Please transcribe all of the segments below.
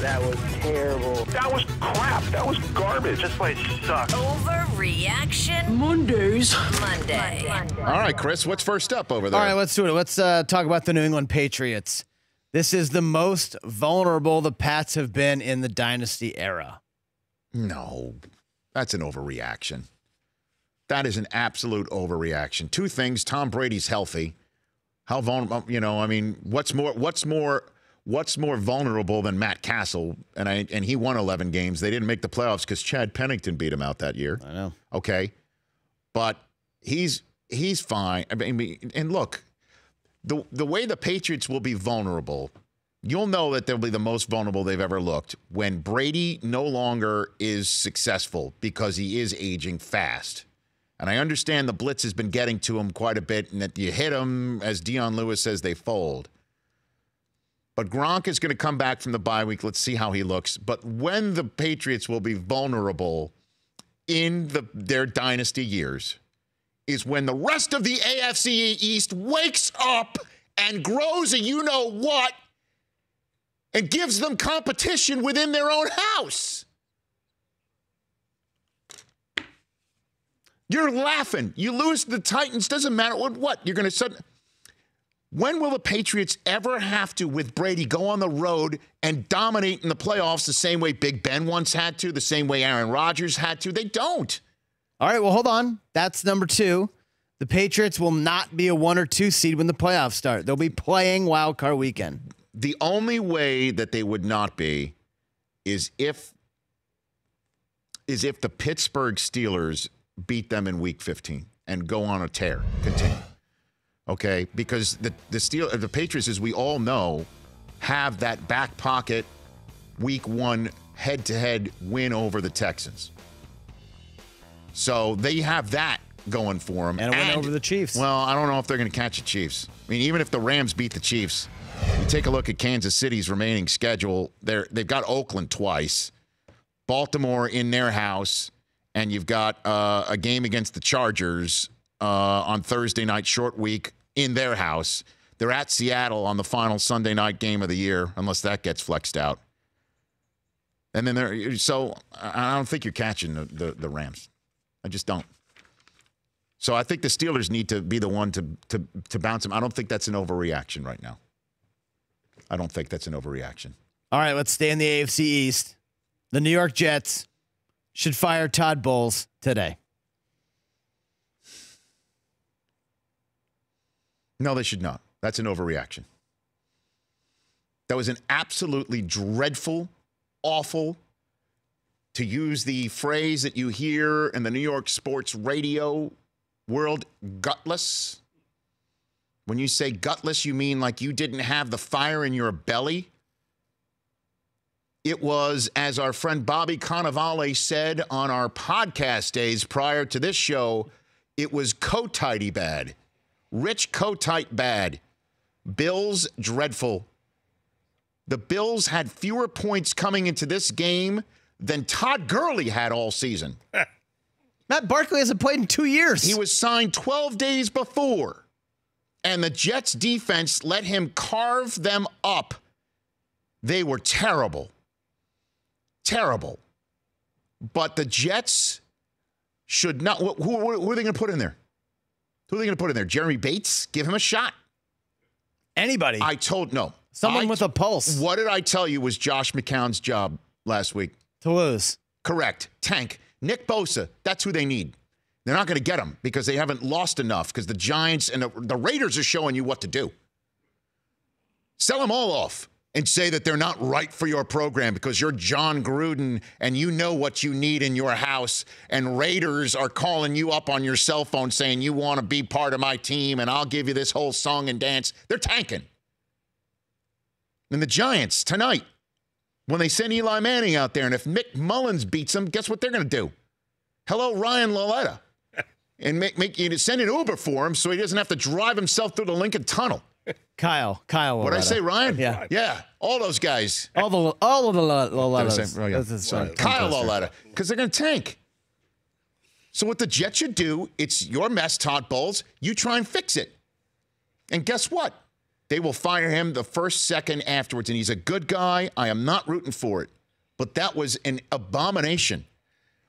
That was terrible. That was crap. That was garbage. This place sucks. Overreaction Mondays. Monday. All right, Chris, what's first up over there? All right, let's do it. Let's talk about the New England Patriots. This is the most vulnerable the Pats have been in the dynasty era. No, that's an overreaction. That is an absolute overreaction. Two things: Tom Brady's healthy. How vulnerable? What's more vulnerable than Matt Castle? And he won 11 games. They didn't make the playoffs because Chad Pennington beat him out that year. I know. Okay, but he's fine. I mean, and look, the way the Patriots will be vulnerable, you'll know that they'll be the most vulnerable they've ever looked when Brady no longer is successful because he is aging fast. And I understand the blitz has been getting to him quite a bit, and that you hit him, as Dion Lewis says, they fold. But Gronk is going to come back from the bye week. Let's see how he looks. But when the Patriots will be vulnerable in their dynasty years is when the rest of the AFC East wakes up and grows a you-know-what and gives them competition within their own house. You're laughing. You lose to the Titans. Doesn't matter what. You're going to. When will the Patriots ever have to, with Brady, go on the road and dominate in the playoffs the same way Big Ben once had to, the same way Aaron Rodgers had to? They don't. All right, well, hold on. That's number two. The Patriots will not be a 1 or 2 seed when the playoffs start. They'll be playing Wild Card Weekend. The only way that they would not be is if the Pittsburgh Steelers beat them in Week 15 and go on a tear, continue. Okay, because the Patriots, as we all know, have that back pocket Week 1 head-to-head win over the Texans. So they have that going for them. And a win over the Chiefs. Well, I don't know if they're going to catch the Chiefs. I mean, even if the Rams beat the Chiefs, you take a look at Kansas City's remaining schedule. They've got Oakland twice, Baltimore in their house, and you've got a game against the Chargers on Thursday night, short week, in their house. They're at Seattle on the final Sunday night game of the year, unless that gets flexed out. And then I don't think you're catching the Rams. I just don't. So I think the Steelers need to be the one to bounce them. I don't think that's an overreaction right now. I don't think that's an overreaction. All right, let's stay in the AFC East. The New York Jets should fire Todd Bowles today. No, they should not. That's an overreaction. That was an absolutely dreadful, awful, to use the phrase that you hear in the New York sports radio world, gutless. When you say gutless, you mean like you didn't have the fire in your belly. It was, as our friend Bobby Cannavale said on our podcast days prior to this show, it was Kotite bad. Rich Kotite bad. Bills dreadful. The Bills had fewer points coming into this game than Todd Gurley had all season. Matt Barkley hasn't played in 2 years. He was signed 12 days before, and the Jets defense let him carve them up. They were terrible. Terrible. But the Jets should not. Who are they going to put in there? Who are they going to put in there? Jeremy Bates? Give him a shot. Anybody. Someone with a pulse. What did I tell you was Josh McCown's job last week? To lose. Correct. Tank. Nick Bosa. That's who they need. They're not going to get him because they haven't lost enough because the Giants and the Raiders are showing you what to do. Sell them all off and say that they're not right for your program because you're John Gruden and you know what you need in your house, and Raiders are calling you up on your cell phone saying you want to be part of my team and I'll give you this whole song and dance. They're tanking. And the Giants tonight, when they send Eli Manning out there, and if Mick Mullins beats them, guess what they're going to do? Hello, Ryan Laletta. And make you send an Uber for him so he doesn't have to drive himself through the Lincoln Tunnel. Kyle. What'd I say, Ryan? Yeah. Yeah, all those guys. All of the Lalettas. Kyle Laletta, because they're going to tank. So what the Jets should do, it's your mess, Todd Bowles. You try and fix it. And guess what? They will fire him the first second afterwards, and he's a good guy. I am not rooting for it. But that was an abomination.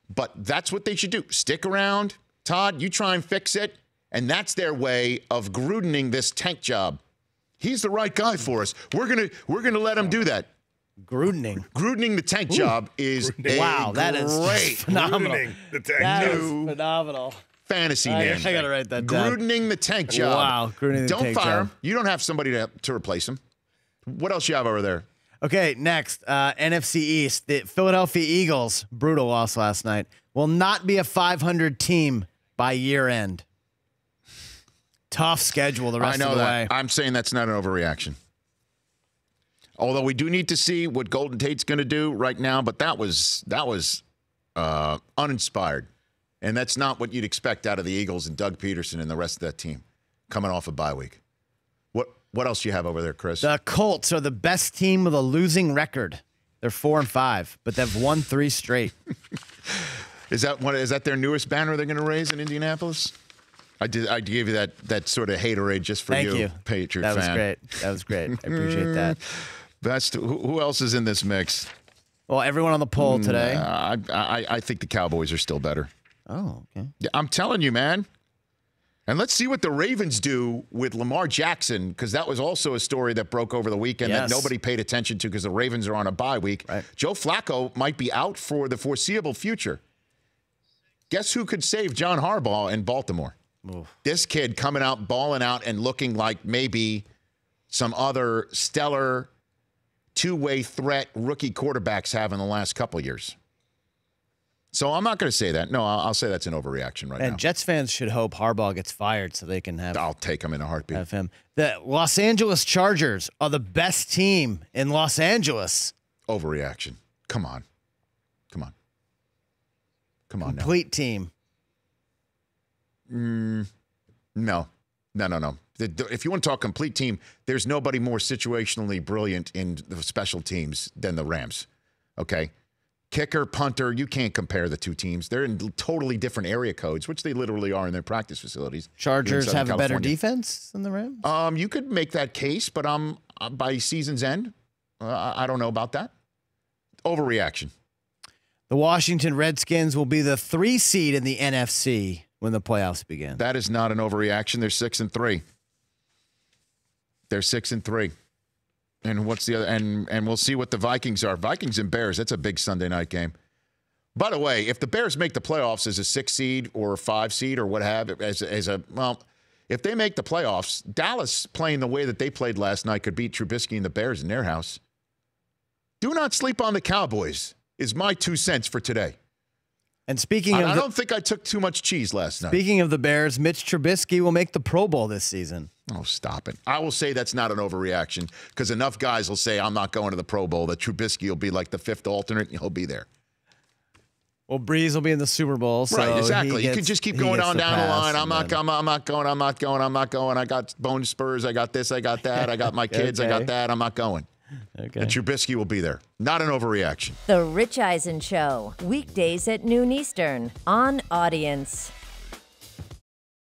But that's what they should do. Stick around. Todd, you try and fix it. And that's their way of Grudening this tank job. He's the right guy for us. We're gonna let him do that. Grudening the tank job is wow, that is phenomenal. The tank That job. is phenomenal. Fantasy name. I gotta write that down. Grudening the tank job. Wow, Grudening the Don't tank fire job. him. You don't have somebody to replace him. What else you have over there? Okay, next, NFC East. The Philadelphia Eagles, brutal loss last night, will not be a 500 team by year end. Tough schedule the rest I know of the that. way. I'm saying that's not an overreaction. Although we do need to see what Golden Tate's going to do right now, but that was uninspired. And that's not what you'd expect out of the Eagles and Doug Peterson and the rest of that team coming off a bye week. What else do you have over there, Chris? The Colts are the best team with a losing record. They're 4-5, but they've won 3 straight. Is that their newest banner they're going to raise in Indianapolis? I gave you that sort of haterade just for Thank you. Patriot That was fan. great. That was great. I appreciate that. Who else is in this mix? Well, everyone on the poll today. I think the Cowboys are still better. Oh, okay. Yeah, I'm telling you, man. And let's see what the Ravens do with Lamar Jackson, because that was also a story that broke over the weekend that nobody paid attention to because the Ravens are on a bye week. Right. Joe Flacco might be out for the foreseeable future. Guess who could save John Harbaugh in Baltimore? Oof. This kid coming out, balling out, and looking like maybe some other stellar two-way threat rookie quarterbacks have in the last couple of years. So I'm not going to say that. No, I'll say that's an overreaction right now. And Jets fans should hope Harbaugh gets fired so they can I'll take him in a heartbeat. have him. The Los Angeles Chargers are the best team in Los Angeles. Overreaction. Come on. Come on now. Complete team. No. If you want to talk complete team, there's nobody more situationally brilliant in the special teams than the Rams. Okay? Kicker, punter, you can't compare the two teams. They're in totally different area codes, which they literally are in their practice facilities. Chargers Southern have a better California. defense than the Rams? You could make that case, but by season's end, I don't know about that. Overreaction. The Washington Redskins will be the 3 seed in the NFC when the playoffs begin. That is not an overreaction. They're 6-3. They're 6-3. And what's the other? And we'll see what the Vikings are. Vikings and Bears. That's a big Sunday night game. By the way, if the Bears make the playoffs as a 6 seed or a 5 seed or what have it, if they make the playoffs, Dallas playing the way that they played last night could beat Trubisky and the Bears in their house. Do not sleep on the Cowboys. Is my 2 cents for today. And speaking of I don't think I took too much cheese last night. Speaking of the Bears, Mitch Trubisky will make the Pro Bowl this season. Oh, stop it. I will say that's not an overreaction because enough guys will say, I'm not going to the Pro Bowl, that Trubisky will be like the 5th alternate and he'll be there. Well, Breeze will be in the Super Bowl. So right, exactly. You can just keep going on down the line. I'm not going. I got bone spurs. I got this. I got that. I got my kids. I got that. I'm not going. Okay. And Trubisky will be there. Not an overreaction. The Rich Eisen Show, weekdays at noon Eastern on Audience.